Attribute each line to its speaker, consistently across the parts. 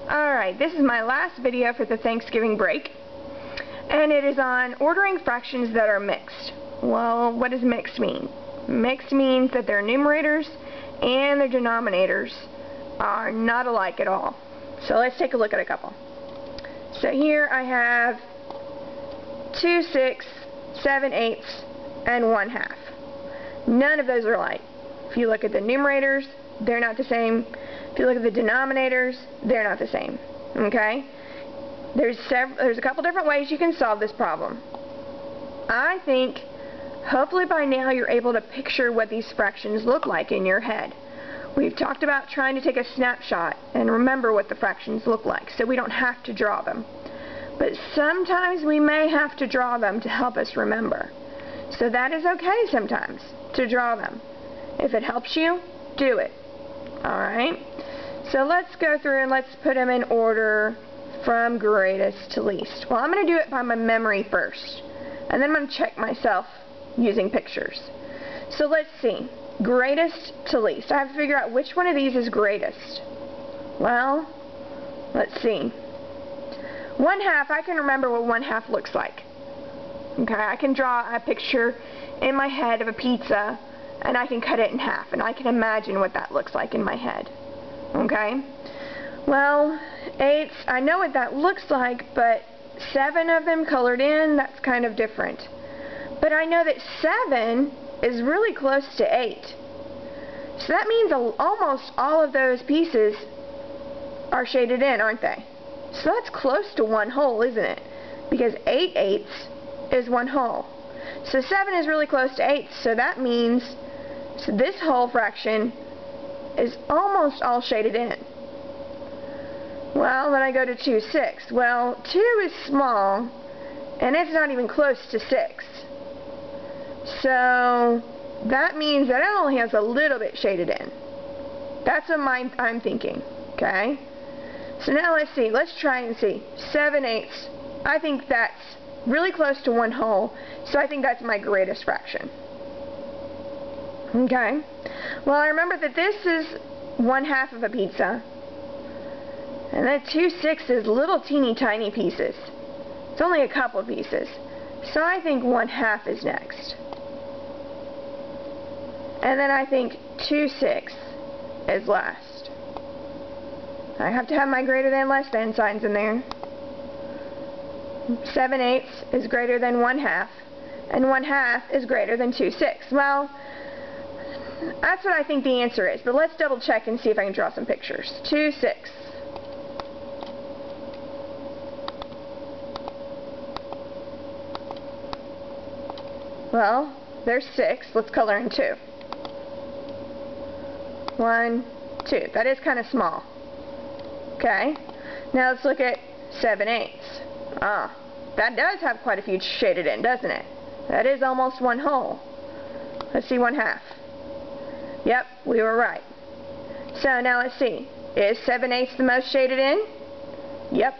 Speaker 1: Alright, this is my last video for the Thanksgiving break, and it is on ordering fractions that are mixed. Well, what does mixed mean? Mixed means that their numerators and their denominators are not alike at all. So let's take a look at a couple. So here I have 2 6, 7 eighths, and 1/2. None of those are alike. If you look at the numerators, they're not the same. If you look at the denominators, they're not the same. Okay? There's a couple different ways you can solve this problem. I think hopefully by now you're able to picture what these fractions look like in your head. We've talked about trying to take a snapshot and remember what the fractions look like so we don't have to draw them. But sometimes we may have to draw them to help us remember. So that is okay sometimes to draw them. If it helps you, do it. Alright? So let's go through and let's put them in order from greatest to least. Well, I'm going to do it by my memory first. And then I'm going to check myself using pictures. So let's see. Greatest to least. I have to figure out which one of these is greatest. Well, let's see. 1/2, I can remember what 1/2 looks like. Okay, I can draw a picture in my head of a pizza and I can cut it in half and I can imagine what that looks like in my head. Okay? Well, 8ths, I know what that looks like, but 7 of them colored in, that's kind of different. But I know that 7 is really close to 8. So that means almost all of those pieces are shaded in, aren't they? So that's close to 1 whole, isn't it? Because 8 eighths is 1 whole. So 7 is really close to 8, so that means this whole fraction is almost all shaded in. Well, then I go to 2 6. Well, 2 is small, and it's not even close to 6. So that means that it only has a little bit shaded in. That's what I'm thinking. Okay? So now let's see. Let's try and see. 7 eighths. I think that's really close to 1 whole, so I think that's my greatest fraction. Okay? Well, I remember that this is 1/2 of a pizza, and then 2 6 is little teeny tiny pieces. It's only a couple pieces. So I think 1/2 is next. And then I think 2 6 is last. I have to have my greater than less than signs in there. 7 eighths is greater than 1/2, and 1/2 is greater than 2 6. Well, that's what I think the answer is, but let's double check and see if I can draw some pictures. 2 6. Well, there's 6. Let's color in 2. 1, 2. That is kind of small. Okay. Now let's look at 7 eighths. Ah, that does have quite a few shaded in, doesn't it? That is almost 1 whole. Let's see 1/2. Yep, we were right. So now let's see. Is 7 eighths the most shaded in? Yep.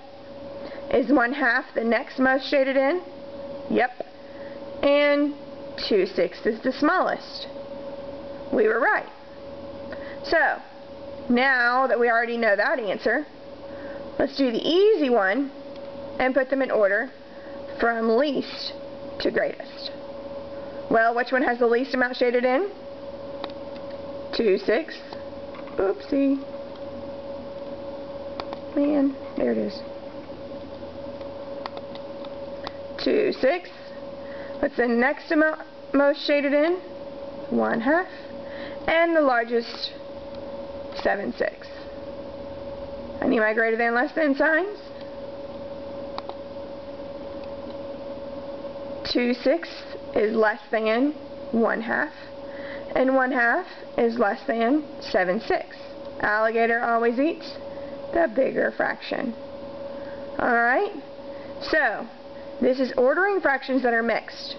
Speaker 1: Is 1/2 the next most shaded in? Yep. And 2 6 is the smallest. We were right. So, now that we already know that answer, let's do the easy one and put them in order from least to greatest. Well, which one has the least amount shaded in? 2 6. Oopsie. Man, there it is. 2 6. What's the next amount most shaded in? 1/2. And the largest, 7 6. I need my greater than less than signs. 2 6 is less than 1/2, and 1/2 is less than 7 6. Alligator always eats the bigger fraction. Alright? So, this is ordering fractions that are mixed.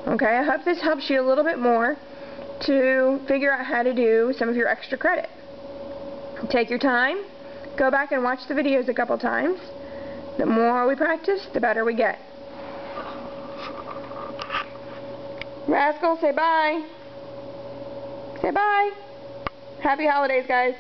Speaker 1: Okay, I hope this helps you a little bit more to figure out how to do some of your extra credit. Take your time, go back and watch the videos a couple times. The more we practice, the better we get. Rascal, say bye. Say bye. Happy holidays, guys.